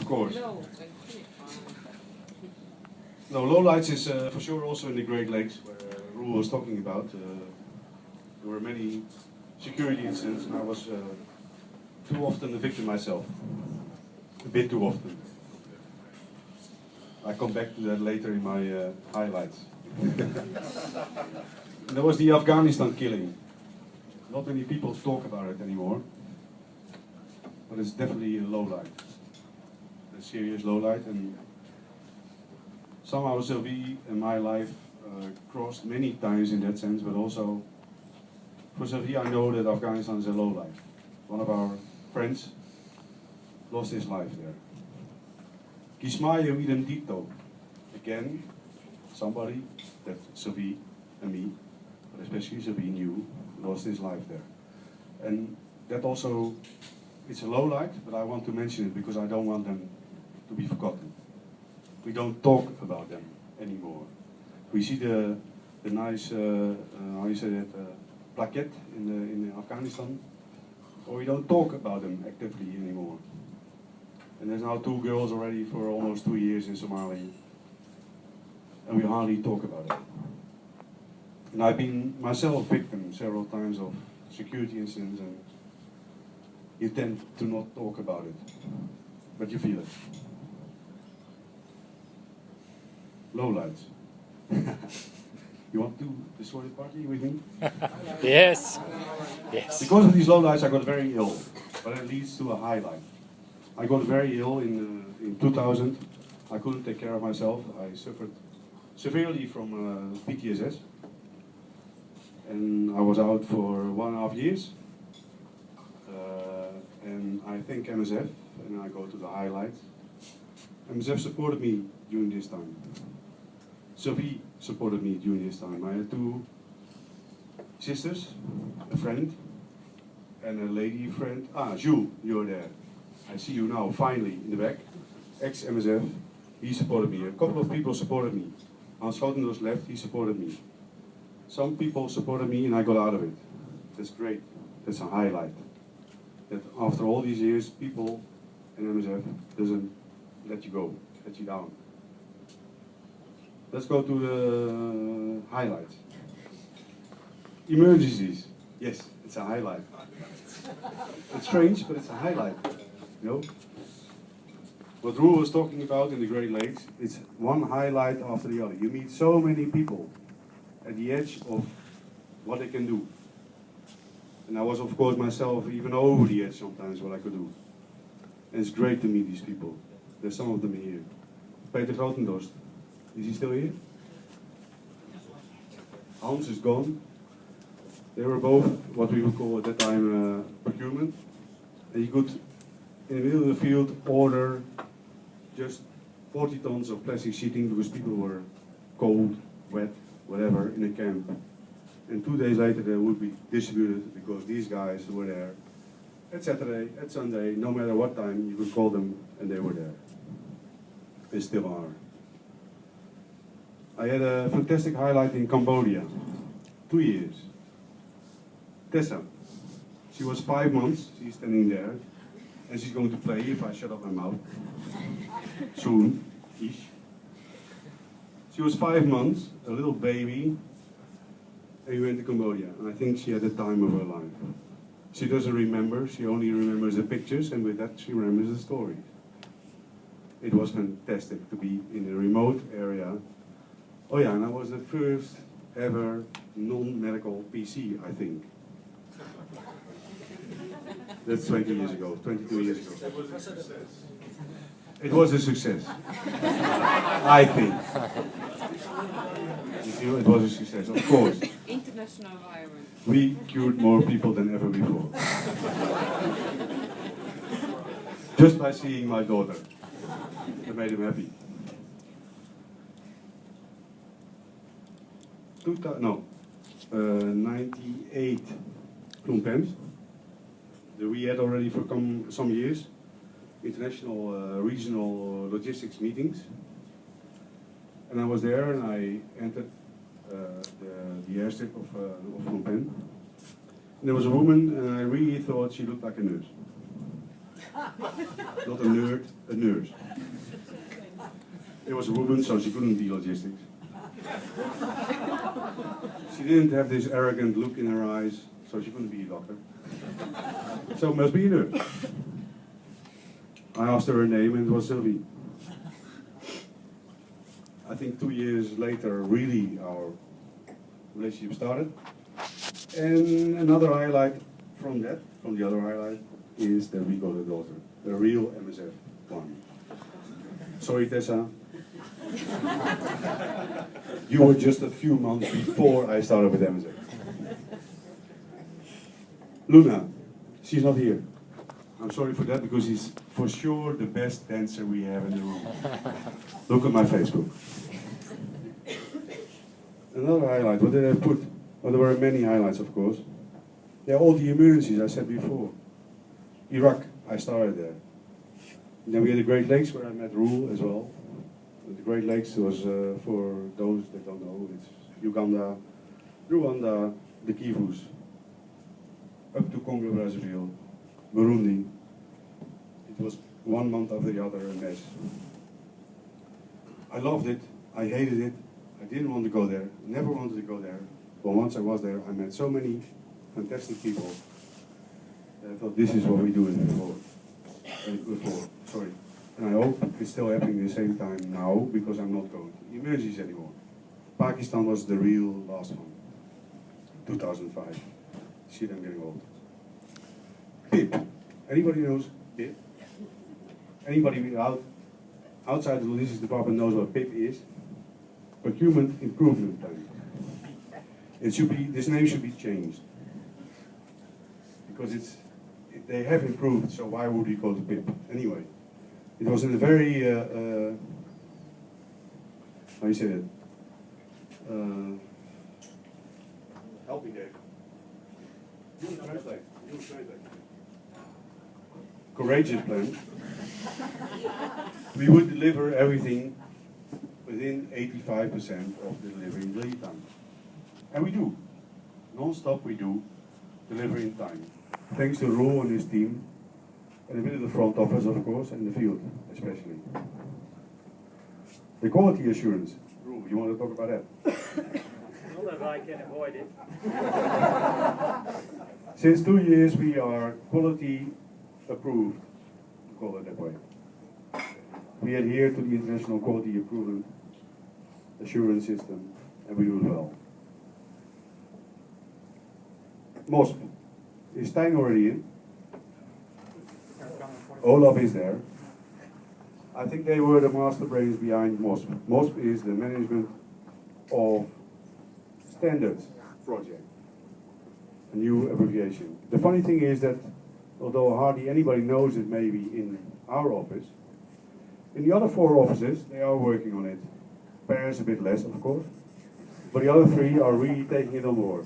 course. No, lowlights is for sure also in the Great Lakes, where Roel was talking about. There were many security incidents, and I was too often a victim myself. A bit too often. I come back to that later in my highlights. And there was the Afghanistan killing. Not many people talk about it anymore, but it's definitely a lowlight. A serious lowlight, and somehow Sylvie and my life crossed many times in that sense, but also for Sylvie I know that Afghanistan is a lowlight. One of our friends lost his life there. Kismayo idem dicto. Again, somebody that Sylvie and me, but especially Sylvie knew, lost his life there. And that also, it's a low light, but I want to mention it because I don't want them to be forgotten. We don't talk about them anymore. We see the nice, how you say that, plaquette in Afghanistan, but we don't talk about them actively anymore. And there's now 2 girls already for almost 2 years in Somalia, and we hardly talk about it. And I've been myself victim several times of security incidents, and you tend to not talk about it, but you feel it. Lowlights. You want to destroy the party with me? Yes. Yes. Because of these lowlights I got very ill, but it leads to a highlight. I got very ill in 2000. I couldn't take care of myself. I suffered severely from PTSS. And I was out for 1.5 years. And I thank MSF, and I go to the highlights. MSF supported me during this time. Sophie supported me during this time. I had 2 sisters, a friend, and a lady friend. Ah, Jules, you're there. I see you now, finally, in the back. Ex-MSF, he supported me. A couple of people supported me. Hans Schotendoos left, he supported me. Some people supported me and I got out of it. That's great. That's a highlight. That after all these years, people in MSF doesn't let you go, let you down. Let's go to the highlights. Emergencies. Yes, it's a highlight. It's strange, but it's a highlight. You know? What Roel was talking about in the Great Lakes, it's one highlight after the other. You meet so many people at the edge of what they can do. And I was, of course, myself even over the edge sometimes what I could do. And it's great to meet these people. There's some of them here. Peter Grotendost, is he still here? Hans is gone. They were both what we would call at that time procurement. And you could, in the middle of the field, order just 40 tons of plastic sheeting because people were cold, wet, whatever, in a camp. And 2 days later they would be distributed because these guys were there at Saturday, at Sunday, no matter what time, you could call them and they were there. They still are. I had a fantastic highlight in Cambodia. 2 years. Tessa. She was 5 months, she's standing there, and she's going to play if I shut up my mouth. Soon-ish. She was 5 months, a little baby, and we went to Cambodia. And I think she had the time of her life. She doesn't remember, she only remembers the pictures, and with that she remembers the stories. It was fantastic to be in a remote area. Oh yeah, and I was the first ever non-medical PC, I think. That's 20 years ago, 22 years ago. It was a success. I think. It was a success, of course. International environment. We cured more people than ever before. Just by seeing my daughter. It made him happy. 98 Phnom Penh. We had already for some years international regional logistics meetings. And I was there and I entered the airstrip of Phnom Penh. And there was a woman and I really thought she looked like a nurse. Not a nerd, a nurse. It was a woman, so she couldn't be logistics. She didn't have this arrogant look in her eyes, so she couldn't be a doctor. So must be a nurse. I asked her name and it was Sylvie. I think 2 years later, really, our relationship started. And another highlight from the other highlight, is that we got a daughter. The real MSF one. Sorry, Tessa. You were just a few months before I started with MSF. Luna, she's not here. I'm sorry for that, because he's for sure the best dancer we have in the room. Look at my Facebook. Another highlight, what did I put? Well, there were many highlights, of course. Yeah, all the emergencies I said before. Iraq, I started there. And then we had the Great Lakes, where I met Roel as well. The Great Lakes was, for those that don't know, it's Uganda, Rwanda, the Kivus, up to Congo, Brazzaville, Burundi. It was 1 month after the other, a mess. I loved it, I hated it, I didn't want to go there, never wanted to go there. But once I was there, I met so many fantastic people. I thought this is what we do in before. Sorry. And I hope it's still happening at the same time now, because I'm not going to emergencies anymore. Pakistan was the real last one. 2005. Shit, I'm getting old. PIP. Anybody knows PIP? Anybody outside the logistics department knows what PIP is? Procurement Improvement Plan. It should be, this name should be changed. Because they have improved, so why would we call it PIP? Anyway, it was in a very, how you say it? Help me, Dave. You translate. Courageous plan. We would deliver everything within 85% of the delivery lead time. And we do. Non-stop we do. Deliver in time. Thanks to Roel and his team, and a bit of the front office, of course, and the field, especially. The quality assurance. Roel, you want to talk about that? Not if I can avoid it. Since 2 years, we are quality approved, to call it that way. We adhere to the international quality improvement assurance system, and we do it well. MOSP. Is Stijn already in? Olaf is there. I think they were the master brains behind MOSP. MOSP is the management of standards project. A new abbreviation. The funny thing is that, although hardly anybody knows it maybe in our office, in the other 4 offices, they are working on it. Paris a bit less, of course. But the other 3 are really taking it on board.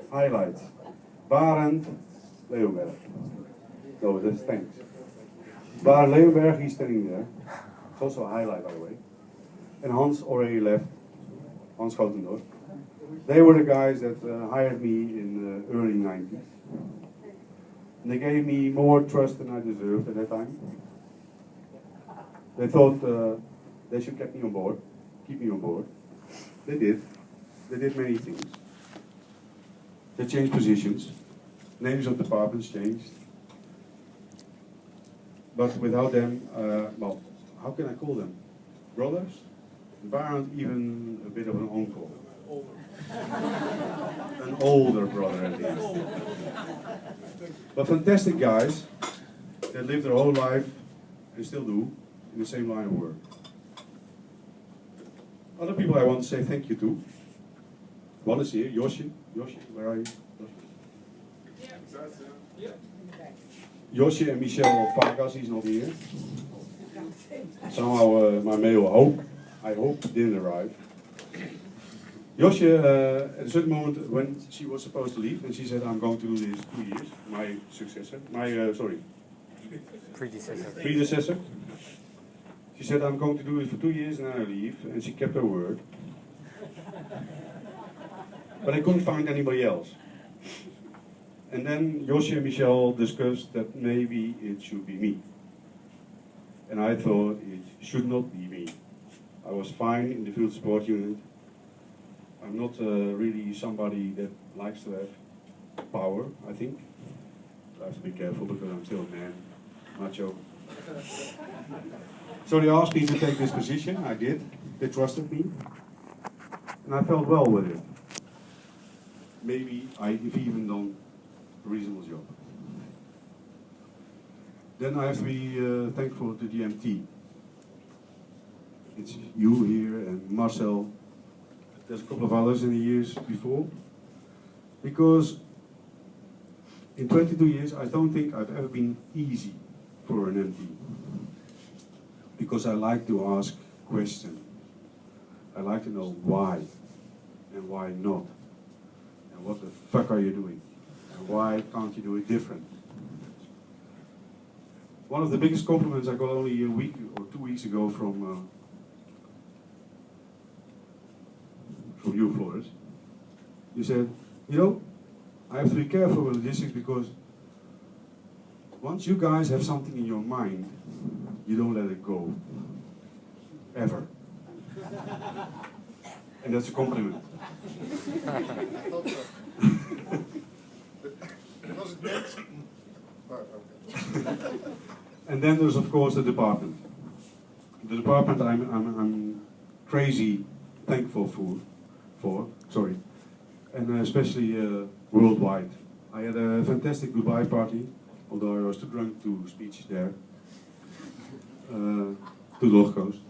Highlights. Barend Leeuwenberg. No, that's thanks. Barend Leeuwenberg, he's standing there. It's also a highlight, by the way. And Hans already left. Hans Gotendorf. They were the guys that hired me in the early 90s. And they gave me more trust than I deserved at that time. They thought they should keep me on board. They did. They did many things. They changed positions. Names of departments changed. But without them, well, how can I call them? Brothers? Barend even a bit of an uncle. An older brother at least. But fantastic guys that live their whole life, and still do, in the same line of work. Other people I want to say thank you to. One is here, Yoshi. Yoshi, where are you? Yoshi and Michel Vargas, he's not here. Somehow my mail, I hope, didn't arrive. Yoshi, at a certain moment when she was supposed to leave, and she said, I'm going to do this 2 years, my successor, predecessor. She said, I'm going to do it for 2 years and then I leave, and she kept her word. But I couldn't find anybody else. And then Yoshi and Michel discussed that maybe it should be me. And I thought it should not be me. I was fine in the field support unit. I'm not really somebody that likes to have power, I think. I have to be careful because I'm still a man, macho. So they asked me to take this position, I did. They trusted me. And I felt well with it. Maybe I've even done a reasonable job. Then I have to be thankful to the MT. It's you here and Marcel. There's a couple of others in the years before. Because in 22 years, I don't think I've ever been easy for an MT. Because I like to ask questions. I like to know why and why not. And what the fuck are you doing? And why can't you do it different? One of the biggest compliments I got only a week or 2 weeks ago from you, Floris. You said, you know, I have to be careful with logistics because once you guys have something in your mind, you don't let it go. Ever. And that's a compliment. Was it net? Oh, okay. And then there's of course the department. The department I'm crazy thankful for, and especially worldwide. I had a fantastic goodbye party, although I was too drunk to speech there. To Logos.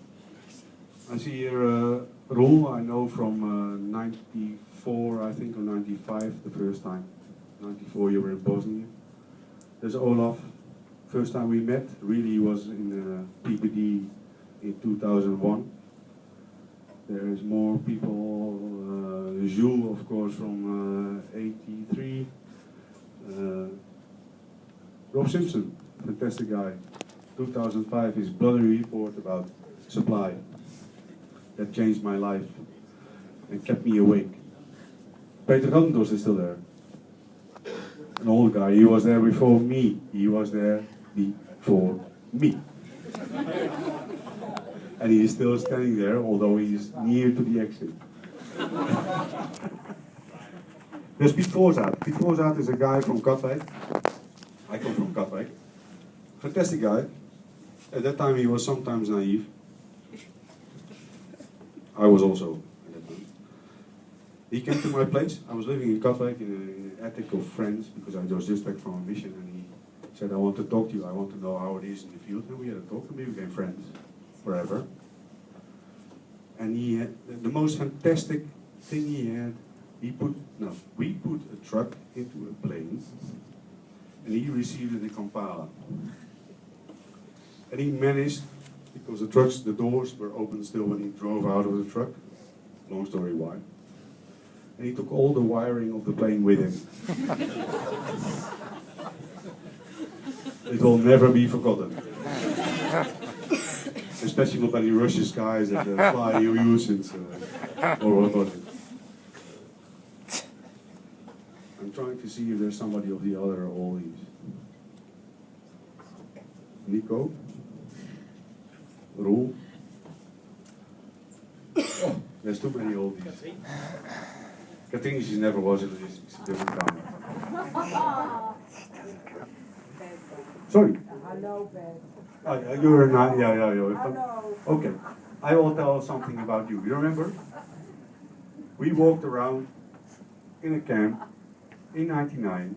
I see here Roel, I know from 94, I think, or 95, the first time. 94 you were in Bosnia. There's Olaf, first time we met, really was in PPD in 2001. There's more people, Jules of course from 83. Rob Simpson, fantastic guy. 2005, his bloody report about supply. That changed my life and kept me awake. Peter Gandos is still there. An old guy, he was there before me. He was there before me. And he is still standing there, although he is near to the exit. There's Piet Voorzaat. Piet Voorzaat is a guy from Katwijk. I come from Katwijk. Fantastic guy. At that time he was sometimes naive. I was also at that time. He came to my place. I was living in Katwijk in an attic of friends because I was just back from a mission, and he said, I want to talk to you, I want to know how it is in the field. And we had a talk and we became friends forever. And he had the most fantastic thing he had. We put a truck into a plane and he received it in Kampala. And he managed, because the doors were open still when he drove out of the truck, long story why, and he took all the wiring of the plane with him. It will never be forgotten. Especially not by the Russian skies that fly yearsm or what was it. I'm trying to see if there's somebody of the other oldies. Nico? Roel? Oh, there's too many oldies. Katrien, she never was in logistics, a different town. Sorry. Hello, Ben. You're not, yeah. Hello. Okay, I will tell something about you. You remember? We walked around in a camp in 99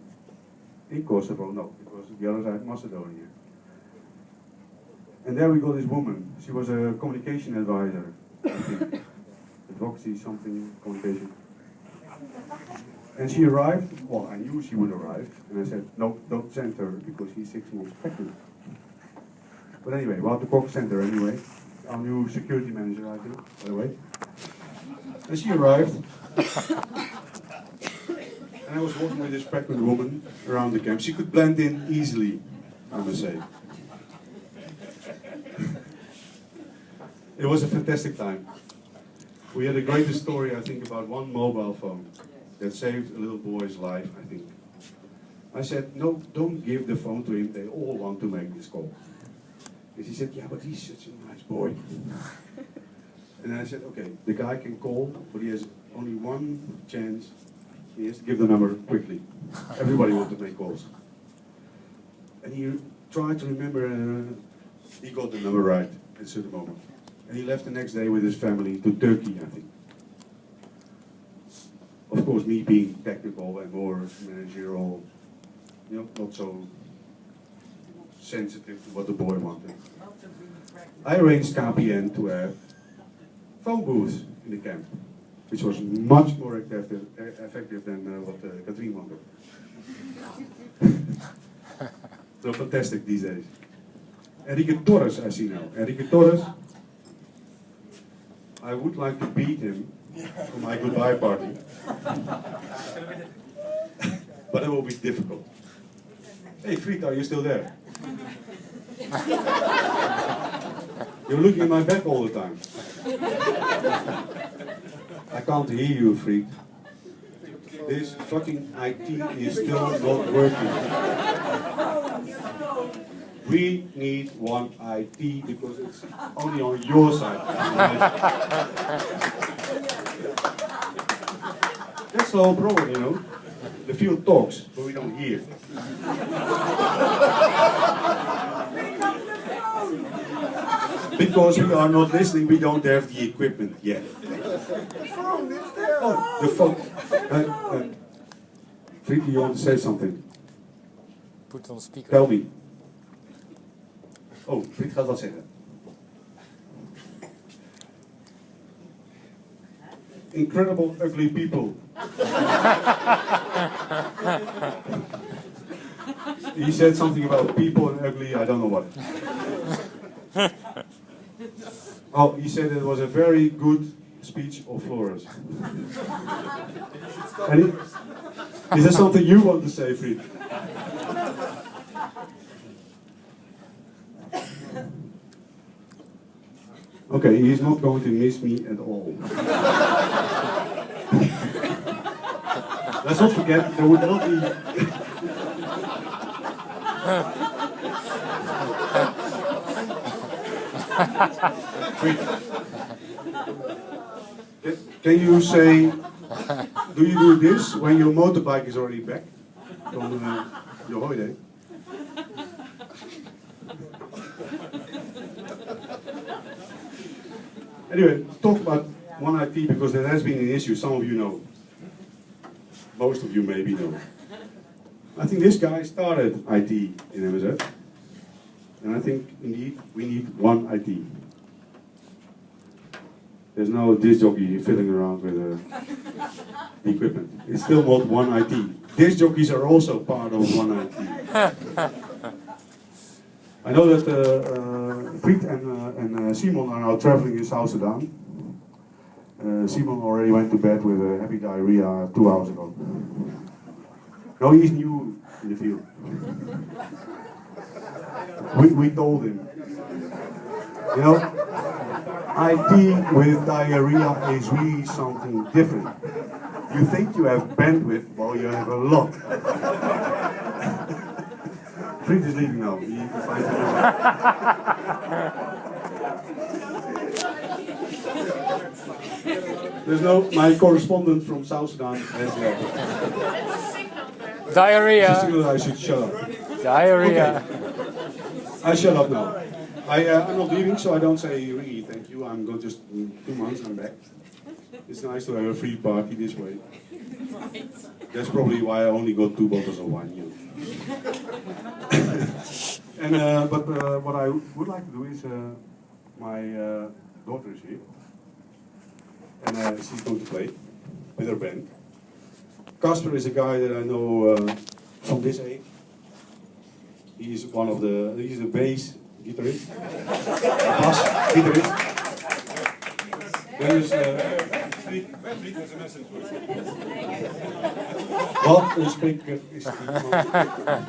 in Kosovo. No, it was the other side, Macedonia. And there we got this woman. She was a communication advisor, I think. Advocacy, something, communication. And she arrived, well, I knew she would arrive, and I said, no, don't send her, because she's 6 months pregnant. But anyway, well, the Cox Center anyway, our new security manager, I think, by the way. And she arrived, and I was walking with this pregnant woman around the camp. She could blend in easily, I must say. It was a fantastic time. We had the greatest story, I think, about one mobile phone. that saved a little boy's life, I think. I said, no, don't give the phone to him, they all want to make this call. And she said, yeah, but he's such a nice boy. And I said, okay, the guy can call, but he has only one chance. He has to give the number quickly. Everybody wants to make calls. And he tried to remember, he got the number right at a certain moment. And he left the next day with his family to Turkey, I think. Of course, me being technical and more managerial, not so sensitive to what the boy wanted. I arranged KPN to have phone booths in the camp, which was much more effective than what Katrien wanted. So fantastic these days. Enrique Torres, I see now. Enrique Torres, I would like to beat him for my goodbye party. But it will be difficult. Hey Fried, are you still there? You're looking at my back all the time. I can't hear you, Fried. This fucking IT is still not working. We need one IT because it's only on your side. That's the whole problem, The field talks, but we don't hear. Because we are not listening, we don't have the equipment yet. Oh, the phone. Fried, you want to say something? Put on speaker. Tell me. Oh, Fried gaat wat zeggen. Incredible ugly people. He said something about people and ugly, I don't know what. Oh, he said it was a very good speech of Flora's. Is there something you want to say, Fried? Okay, he's not going to miss me at all. Let's not forget, there would not be... Can you say, do you do this when your motorbike is already back from your holiday? Anyway, talk about One IT because that has been an issue, some of you know. Most of you maybe know. I think this guy started IT in MSF. And I think, indeed, we need one IT. There's no disc jockey fiddling around with the equipment. It's still not one IT. Disc jockeys are also part of one IT. I know that Fried and Simon are now traveling in South Sudan. Simon already went to bed with a heavy diarrhea 2 hours ago. No, he's new in the field. We told him, IT with diarrhea is really something different. You think you have bandwidth, well, you have a lot. Fried is leaving now. He finds it. There's my correspondent from South Sudan has Diarrhea. I should shut up. Diarrhea. Okay. I shut up now. I'm not leaving, so I don't say really thank you. I'm going just 2 months. I'm back. It's nice to have a free party this way. That's probably why I only got 2 bottles of wine. But what I would like to do is my daughter is here, and she's going to play with her band. Casper is a guy that I know from this age. He's he's a bass guitarist, bass guitarist. There's wat een speaker is die man.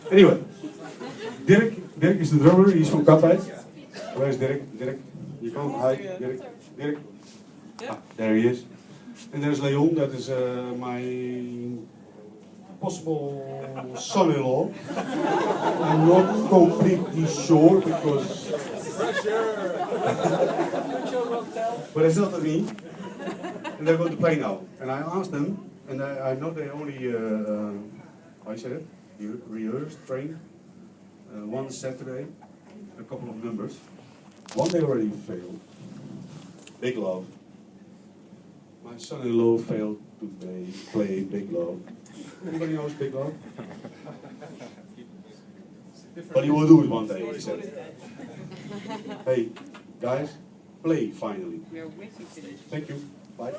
Anyway, Dirk is the drummer. He's from Katwijk. Where is Dirk? Dirk, you can't hide. Dirk. Ah, there he is. And there's Leon, that is my possible son-in-law. I'm not completely sure because... But it's not me. And they're going to play now. And I asked them, and I know they only, how you say it? Rehearsed, trained. One Saturday, a couple of numbers. One they already failed. Big Love. My son-in-law failed to play Big Love. Anybody knows Big Love? But he will do it one day, he said. Hey, guys, play finally. We are waiting for this. Thank you. Bye.